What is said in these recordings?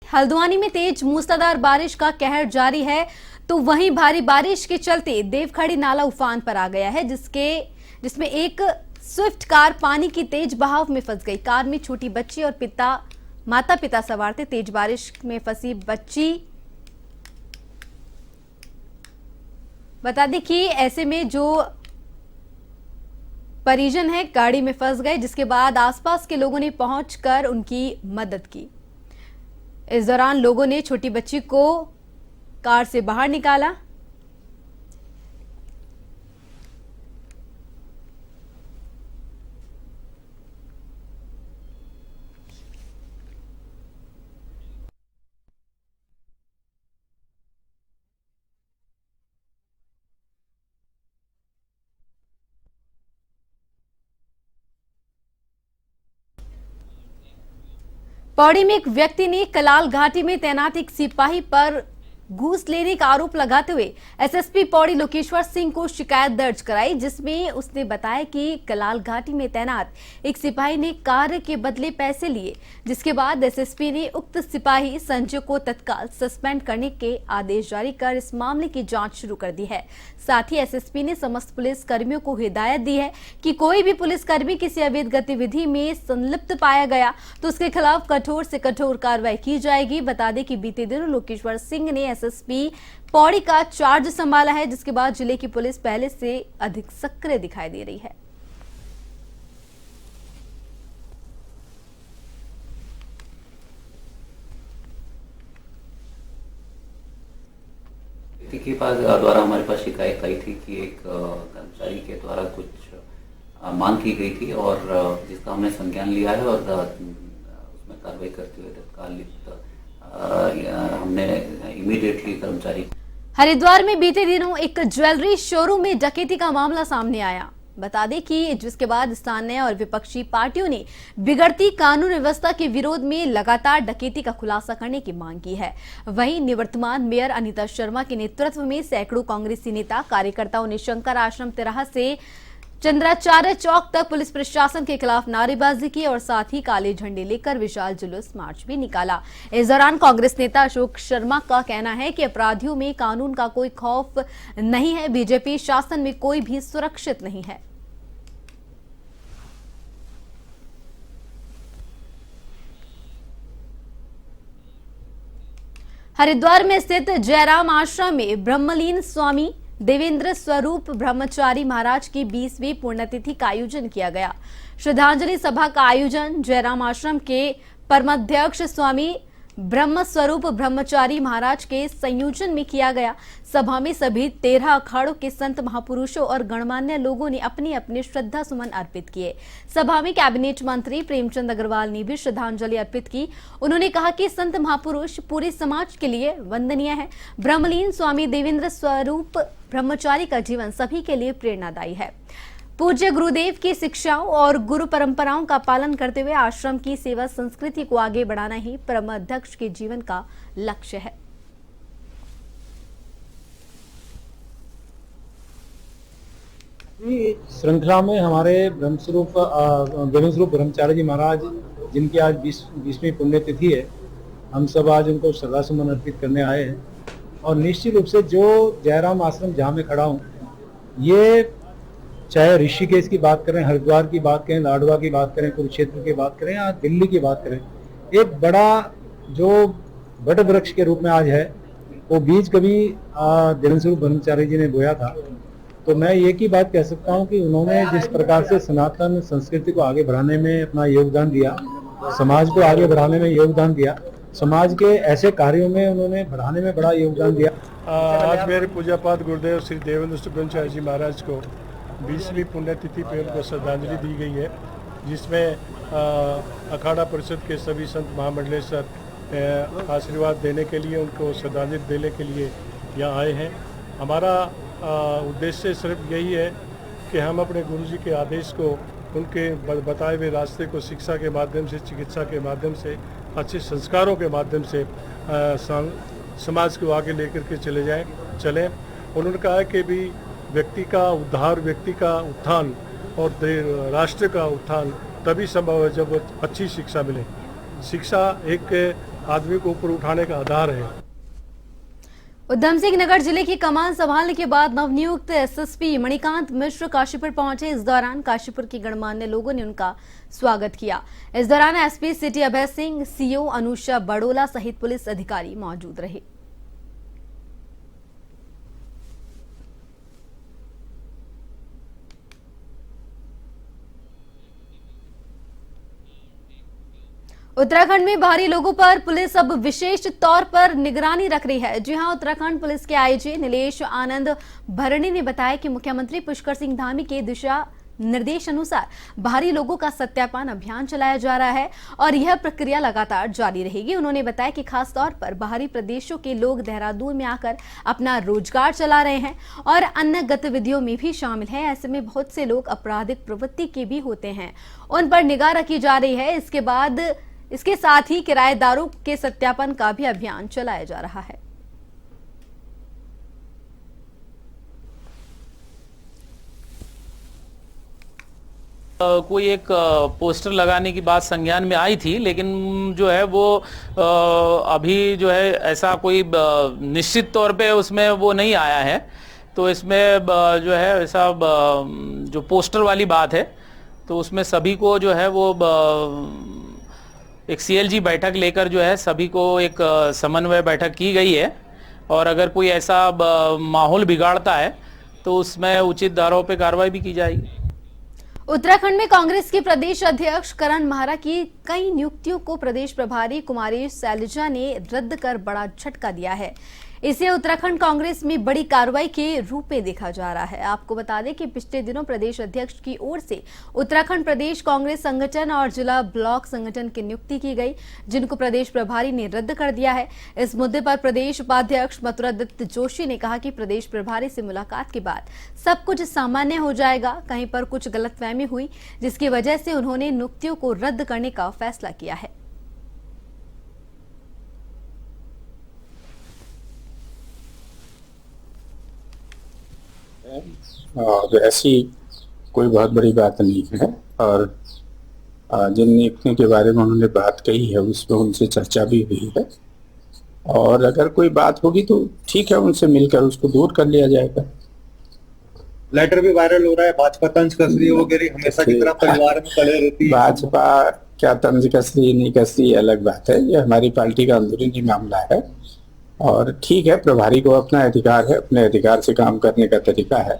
हल्द्वानी में तेज मूसलाधार बारिश का कहर जारी है, तो वहीं भारी बारिश के चलते देवखड़ी नाला उफान पर आ गया है, जिसमें एक स्विफ्ट कार पानी की तेज बहाव में फंस गई। कार में छोटी बच्ची और माता पिता सवार थे। तेज बारिश में फंसी बच्ची, बता दें कि ऐसे में जो परिजन है गाड़ी में फंस गए, जिसके बाद आसपास के लोगों ने पहुंचकर उनकी मदद की। इस दौरान लोगों ने छोटी बच्ची को कार से बाहर निकाला। पौड़ी में एक व्यक्ति ने कलाल घाटी में तैनात एक सिपाही पर घूस लेने का आरोप लगाते हुए एसएसपी पौड़ी लोकेश्वर सिंह को शिकायत दर्ज कराई, जिसमें उसने बताया कि कलाल घाटी में तैनात एक सिपाही ने कार्य के बदले पैसे लिए, जिसके बाद एसएसपी ने उक्त सिपाही संजय को तत्काल सस्पेंड करने के आदेश जारी कर इस मामले की जांच शुरू कर दी है। साथ ही एसएसपी ने समस्त पुलिस कर्मियों को हिदायत दी है कि कोई भी पुलिसकर्मी किसी अवैध गतिविधि में संलिप्त पाया गया तो उसके खिलाफ कठोर से कठोर कार्रवाई की जाएगी। बता दें कि बीते दिनों लोकेश्वर सिंह ने एसएसपी पौड़ी का चार्ज संभाला है, जिसके बाद जिले की पुलिस पहले से अधिक सक्रिय दिखाई दे रही है। व्यक्ति के पास द्वारा हमारे पास शिकायत आई थी कि एक कर्मचारी के द्वारा कुछ मांग की गई थी और जिसका हमने संज्ञान लिया है और उसमें कार्रवाई करते हुए तत्काल हमने इमीडिएटली कर्मचारी। हरिद्वार में बीते दिनों एक ज्वेलरी शोरूम में डकैती का मामला सामने आया। बता दें कि जिसके बाद स्थानीय और विपक्षी पार्टियों ने बिगड़ती कानून व्यवस्था के विरोध में लगातार डकैती का खुलासा करने की मांग की है। वहीं निवर्तमान मेयर अनीता शर्मा के नेतृत्व में सैकड़ों कांग्रेसी नेता कार्यकर्ताओं ने शंकर आश्रम तिराहा से चंद्राचार्य चौक तक पुलिस प्रशासन के खिलाफ नारेबाजी की और साथ ही काले झंडे लेकर विशाल जुलूस मार्च भी निकाला। इस दौरान कांग्रेस नेता अशोक शर्मा का कहना है कि अपराधियों में कानून का कोई खौफ नहीं है, बीजेपी शासन में कोई भी सुरक्षित नहीं है। हरिद्वार में स्थित जयराम आश्रम में ब्रह्मलीन स्वामी देवेंद्र स्वरूप ब्रह्मचारी महाराज की 20वीं पुण्यतिथि का आयोजन किया गया। श्रद्धांजलि सभा का आयोजन जयराम आश्रम के परमाध्यक्ष स्वामी ब्रह्म स्वरूप ब्रह्मचारी महाराज के संयोजन में किया गया। सभा में सभी 13 अखाड़ों के संत महापुरुषों और गणमान्य लोगों ने अपने अपने श्रद्धा सुमन अर्पित किए। सभा में कैबिनेट मंत्री प्रेमचंद अग्रवाल ने भी श्रद्धांजलि अर्पित की। उन्होंने कहा कि संत महापुरुष पूरे समाज के लिए वंदनीय है। ब्रह्मलीन स्वामी देवेंद्र स्वरूप ब्रह्मचारी का जीवन सभी के लिए प्रेरणादायी है। पूज्य गुरुदेव की शिक्षाओं और गुरु परंपराओं का पालन करते हुए आश्रम की सेवा संस्कृति को आगे बढ़ाना ही परमाध्यक्ष के जीवन का लक्ष्य है। श्रृंखला में हमारे देवेंद्र स्वरूप ब्रह्मचारी जी महाराज, जिनकी आज 20वीं पुण्यतिथि है, हम सब आज उनको श्रद्धासुमन अर्पित करने आए हैं। और निश्चित रूप से जो जयराम आश्रम जहाँ मैं खड़ा हूँ, ये चाहे ऋषिकेश की बात करें, हरिद्वार की बात करें, लाडवा की बात करें, कुरुक्षेत्र की बात करें या दिल्ली की बात करें, एक बड़ा जो बड़ वृक्ष के रूप में आज है, वो बीज कभी देवेंद्र स्वरूप ब्रह्मचारी जी ने बोया था। तो मैं एक ही बात कह सकता हूँ कि उन्होंने जिस प्रकार से सनातन संस्कृति को आगे बढ़ाने में अपना योगदान दिया, समाज को आगे बढ़ाने में योगदान दिया, समाज के ऐसे कार्यों में उन्होंने बढ़ाने में बड़ा योगदान दिया। आज मेरे पूज्यपाद गुरुदेव श्री देवेंद्र स्वरूप ब्रह्मचारी जी महाराज को 20वीं पुण्यतिथि पर उनको श्रद्धांजलि दी गई है, जिसमें अखाड़ा परिषद के सभी संत महामंडलेश्वर आशीर्वाद देने के लिए, उनको श्रद्धांजलि देने के लिए यहाँ आए हैं। हमारा उद्देश्य सिर्फ यही है कि हम अपने गुरु जी के आदेश को, उनके बताए हुए रास्ते को शिक्षा के माध्यम से, चिकित्सा के माध्यम से, अच्छे संस्कारों के माध्यम से समाज को आगे लेकर के चलें। उन्होंने कहा कि भी व्यक्ति का उद्धार, व्यक्ति का उत्थान और राष्ट्र का उत्थान तभी संभव है जब अच्छी शिक्षा मिले। शिक्षा एक आदमी को ऊपर उठाने का आधार है। उधम सिंह नगर जिले की कमान संभालने के बाद नवनियुक्त एसएसपी मणिकांत मिश्र काशीपुर पहुंचे। इस दौरान काशीपुर के गणमान्य लोगों ने उनका स्वागत किया। इस दौरान SP city Abhay Singh, CO Anusha Badola सहित पुलिस अधिकारी मौजूद रहे। उत्तराखंड में बाहरी लोगों पर पुलिस अब विशेष तौर पर निगरानी रख रही है। जी हां, उत्तराखंड पुलिस के आईजी नीलेश आनंद भरणी ने बताया कि मुख्यमंत्री पुष्कर सिंह धामी के दिशा निर्देश अनुसार बाहरी लोगों का सत्यापन अभियान चलाया जा रहा है और यह प्रक्रिया लगातार जारी रहेगी। उन्होंने बताया कि खास तौर पर बाहरी प्रदेशों के लोग देहरादून में आकर अपना रोजगार चला रहे हैं और अन्य गतिविधियों में भी शामिल हैं। ऐसे में बहुत से लोग आपराधिक प्रवृत्ति के भी होते हैं, उन पर निगाह रखी जा रही है। इसके साथ ही किराएदारों के सत्यापन का भी अभियान चलाया जा रहा है। कोई एक पोस्टर लगाने की बात संज्ञान में आई थी, लेकिन जो है वो अभी जो है ऐसा कोई निश्चित तौर पे उसमें वो नहीं आया है। तो इसमें जो है ऐसा जो पोस्टर वाली बात है तो उसमें सभी को जो है वो एक सीएलजी बैठक लेकर जो है सभी को एक समन्वय बैठक की गई है और अगर कोई ऐसा माहौल बिगाड़ता है तो उसमें उचित धाराओं पे कार्रवाई भी की जाएगी। उत्तराखंड में कांग्रेस के प्रदेश अध्यक्ष करण माहरा की कई नियुक्तियों को प्रदेश प्रभारी कुमारी शैलजा ने रद्द कर बड़ा झटका दिया है। इसे उत्तराखंड कांग्रेस में बड़ी कार्रवाई के रूप में देखा जा रहा है। आपको बता दें कि पिछले दिनों प्रदेश अध्यक्ष की ओर से उत्तराखंड प्रदेश कांग्रेस संगठन और जिला ब्लॉक संगठन की नियुक्ति की गई, जिनको प्रदेश प्रभारी ने रद्द कर दिया है। इस मुद्दे पर प्रदेश उपाध्यक्ष मथुरा दत्त जोशी ने कहा कि प्रदेश प्रभारी से मुलाकात के बाद सब कुछ सामान्य हो जाएगा। कहीं पर कुछ गलतफहमी हुई जिसकी वजह से उन्होंने नियुक्तियों को रद्द करने का फैसला किया है। और ऐसी कोई बहुत बड़ी बात नहीं है और जिन नियुक्तियों के बारे में उन्होंने बात कही है उसमें उनसे चर्चा भी हुई है और अगर कोई बात होगी तो ठीक है, उनसे मिलकर उसको दूर कर लिया जाएगा। लेटर भी वायरल हो रहा है, भाजपा तंज कस रही है वगैरह, हमेशा की तरह परिवार में पड़े रहती है। भाजपा क्या तंज कस रही नहीं कस रही अलग बात है, ये हमारी पार्टी का अंदरूनी मामला है और ठीक है, प्रभारी को अपना अधिकार है, अपने अधिकार से काम करने का तरीका है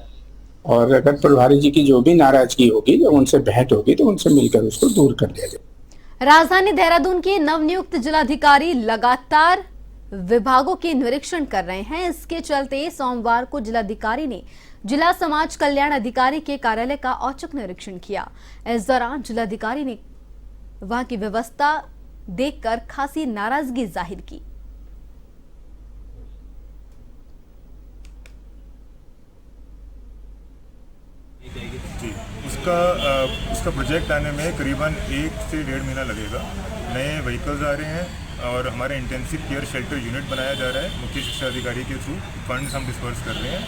और अगर प्रभारी जी की जो भी नाराजगी होगी, जब उनसे भेंट होगी तो उनसे मिलकर उसको दूर कर लिया जाए। राजधानी देहरादून के नवनियुक्त जिलाधिकारी लगातार विभागों के निरीक्षण कर रहे हैं। इसके चलते सोमवार को जिलाधिकारी ने जिला समाज कल्याण अधिकारी के कार्यालय का औचक निरीक्षण किया। इस दौरान जिलाधिकारी ने वहां की व्यवस्था देखकर खासी नाराजगी जाहिर की। जी, उसका प्रोजेक्ट आने में करीबन 1 से 1.5 महीना लगेगा। नए व्हीकल्स आ रहे हैं और हमारा इंटेंसिव केयर शेल्टर यूनिट बनाया जा रहा है। मुख्य शिक्षा अधिकारी के थ्रू फंड्स हम डिस्पर्स कर रहे हैं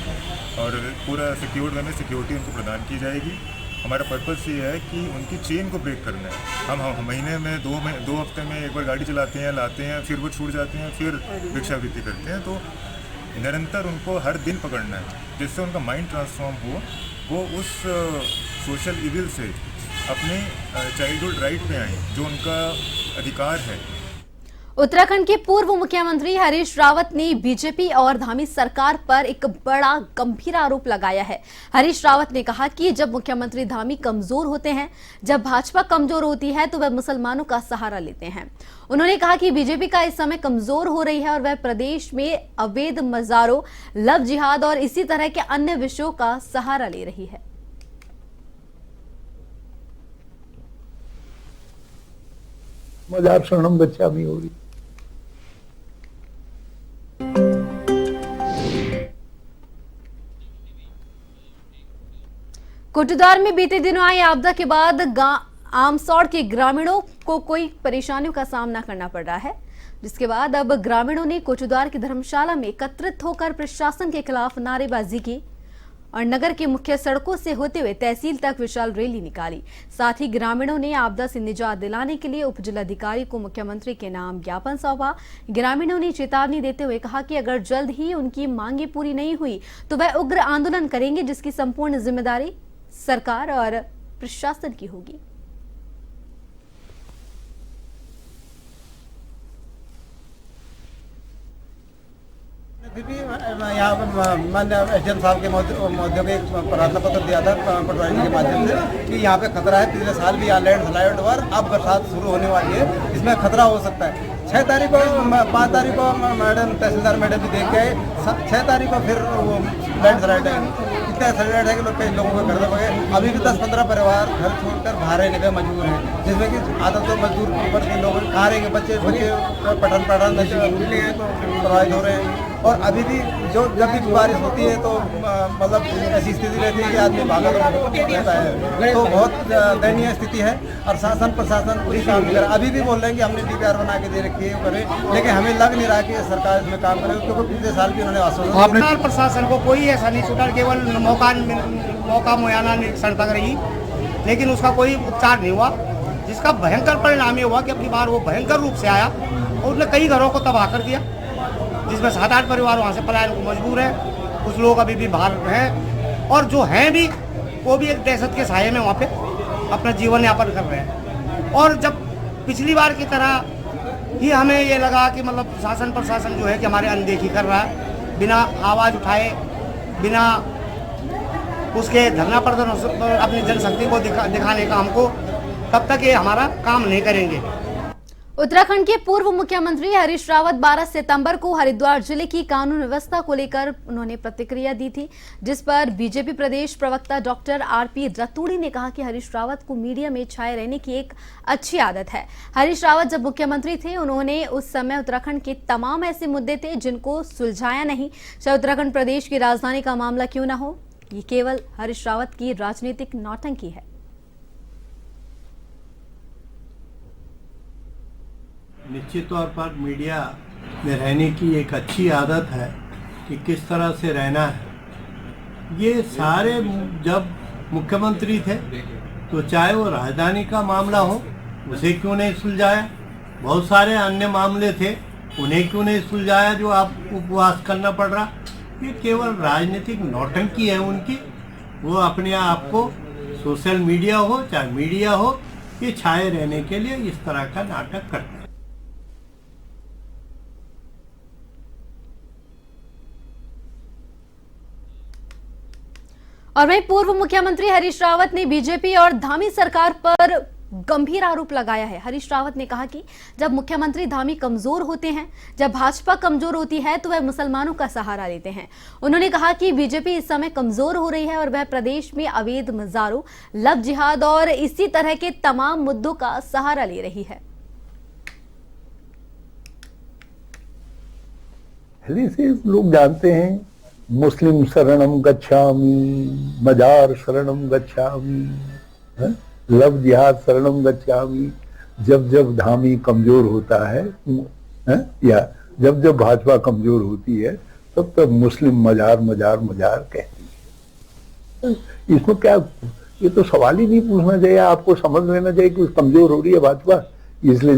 और पूरा सिक्योर्ड वे में सिक्योरिटी उनको प्रदान की जाएगी। हमारा पर्पस ये है कि उनकी चेन को ब्रेक करना है। हम महीने में 2 हफ्ते में एक बार गाड़ी चलाते हैं, लाते हैं, फिर वो छूट जाते हैं, फिर भिक्षावृत्ति करते हैं। तो निरंतर उनको हर दिन पकड़ना है जिससे उनका माइंड ट्रांसफॉर्म हो, वो उस सोशल इविल से अपने चाइल्डहुड राइट पे आए जो उनका अधिकार है। उत्तराखंड के पूर्व मुख्यमंत्री हरीश रावत ने बीजेपी और धामी सरकार पर एक बड़ा गंभीर आरोप लगाया है। हरीश रावत ने कहा कि जब मुख्यमंत्री धामी कमजोर होते हैं, जब भाजपा कमजोर होती है तो वह मुसलमानों का सहारा लेते हैं। उन्होंने कहा कि बीजेपी का इस समय कमजोर हो रही है और वह प्रदेश में अवैध मजारों, लव जिहाद और इसी तरह के अन्य विषयों का सहारा ले रही है। मजार शरणम गच्छामि हो रही। कोटद्वार में बीते दिनों आई आपदा के बाद आमसौड़ के ग्रामीणों को कोई परेशानियों का सामना करना पड़ रहा है, जिसके बाद अब ग्रामीणों ने कोटद्वार की धर्मशाला में एकत्रित होकर प्रशासन के खिलाफ नारेबाजी की। और नगर के मुख्य सड़कों से होते हुए तहसील तक विशाल रैली निकाली। साथ ही ग्रामीणों ने आपदा से निजात दिलाने के लिए उप जिलाधिकारी को मुख्यमंत्री के नाम ज्ञापन सौंपा। ग्रामीणों ने चेतावनी देते हुए कहा कि अगर जल्द ही उनकी मांगे पूरी नहीं हुई तो वह उग्र आंदोलन करेंगे, जिसकी संपूर्ण जिम्मेदारी सरकार और प्रशासन की होगी। यहाँ मैंने एसडीएम साहब के माध्यम में एक प्रार्थना पत्र दिया था पटवारी के माध्यम से कि यहाँ पे खतरा है। पिछले साल भी यहाँ लैंडस्लाइड हुआ, अब बरसात शुरू होने वाली है, इसमें खतरा हो सकता है। 6 तारीख को 5 तारीख को मैडम तहसीलदार मैडम भी देख गए, 6 तारीख को फिर वो लैंडस्लाइड है। इतना सैटेलाइट है कि कई लोगों के घर तक गए। अभी भी 10-15 परिवार घर छोड़कर बाहर रहने पे मजबूर हैं, जिसमें कि आदत तो मजदूर ऊपर के लोग खा रहे हैं, बच्चे पठन प्रभावित हो रहे हैं। और अभी भी जब भी बारिश होती है तो मतलब ऐसी स्थिति रहती है कि आदमी भागा रहता है, तो बहुत दयनीय स्थिति है। और शासन प्रशासन पूरी काम नहीं कर रहा। अभी भी बोल रहे हैं कि हमने DPR बना के दे रखी है, करें, लेकिन हमें लग नहीं रहा कि सरकार इसमें काम करे, क्योंकि पिछले साल भी उन्होंने आश्वासन। प्रशासन को कोई ऐसा नहीं छूटा, केवल मौका मुआयना निरीक्षण तक रही, लेकिन उसका कोई उपचार नहीं हुआ, जिसका भयंकर परिणाम ये हुआ कि अपनी बार वो भयंकर रूप से आया और उसने कई घरों को तबाह कर दिया, जिसमें 7-8 परिवार वहाँ से पलायन को मजबूर है। कुछ लोग अभी भी बाहर हैं और जो हैं भी वो भी एक दहशत के साये में वहाँ पे अपना जीवन यापन कर रहे हैं। और जब पिछली बार की तरह ही हमें ये लगा कि मतलब शासन प्रशासन जो है कि हमारे अनदेखी कर रहा है, बिना आवाज़ उठाए, बिना उसके धरना प्रदर्शन अपनी जनशक्ति को दिखाने का हमको, तब तक ये हमारा काम नहीं करेंगे। उत्तराखंड के पूर्व मुख्यमंत्री हरीश रावत 12 सितंबर को हरिद्वार जिले की कानून व्यवस्था को लेकर उन्होंने प्रतिक्रिया दी थी, जिस पर बीजेपी प्रदेश प्रवक्ता डॉक्टर RP रतूड़ी ने कहा कि हरीश रावत को मीडिया में छाए रहने की एक अच्छी आदत है। हरीश रावत जब मुख्यमंत्री थे, उन्होंने उस समय उत्तराखंड के तमाम ऐसे मुद्दे थे जिनको सुलझाया नहीं, चाहे उत्तराखंड प्रदेश की राजधानी का मामला क्यों न हो। ये केवल हरीश रावत की राजनीतिक नौटंकी है। निश्चित तौर पर मीडिया में रहने की एक अच्छी आदत है कि किस तरह से रहना है। ये सारे जब मुख्यमंत्री थे तो चाहे वो राजधानी का मामला हो, उसे क्यों नहीं सुलझाया, बहुत सारे अन्य मामले थे, उन्हें क्यों नहीं सुलझाया जो आप उपवास करना पड़ रहा। ये केवल राजनीतिक नौटंकी है उनकी। वो अपने आप को सोशल मीडिया हो चाहे मीडिया हो, ये छाए रहने के लिए इस तरह का नाटक करते हैं। और वहीं पूर्व मुख्यमंत्री हरीश रावत ने बीजेपी और धामी सरकार पर गंभीर आरोप लगाया है। हरीश रावत ने कहा कि जब मुख्यमंत्री धामी कमजोर होते हैं, जब भाजपा कमजोर होती है तो वह मुसलमानों का सहारा लेते हैं। उन्होंने कहा कि बीजेपी इस समय कमजोर हो रही है और वह प्रदेश में अवैध मजारों, लव जिहाद और इसी तरह के तमाम मुद्दों का सहारा ले रही है। लोग जानते हैं मुस्लिम शरणम गच्छामि, मजार शरणम गच्छामि, लव जिहाद शरणम गच्छामि। जब जब धामी कमजोर होता है, या जब जब भाजपा कमजोर होती है, तब तब मुस्लिम मजार मजार मजार कहती है। इसमें क्या, ये तो सवाल ही नहीं पूछना चाहिए, आपको समझ लेना चाहिए कि कमजोर हो रही है भाजपा, इसलिए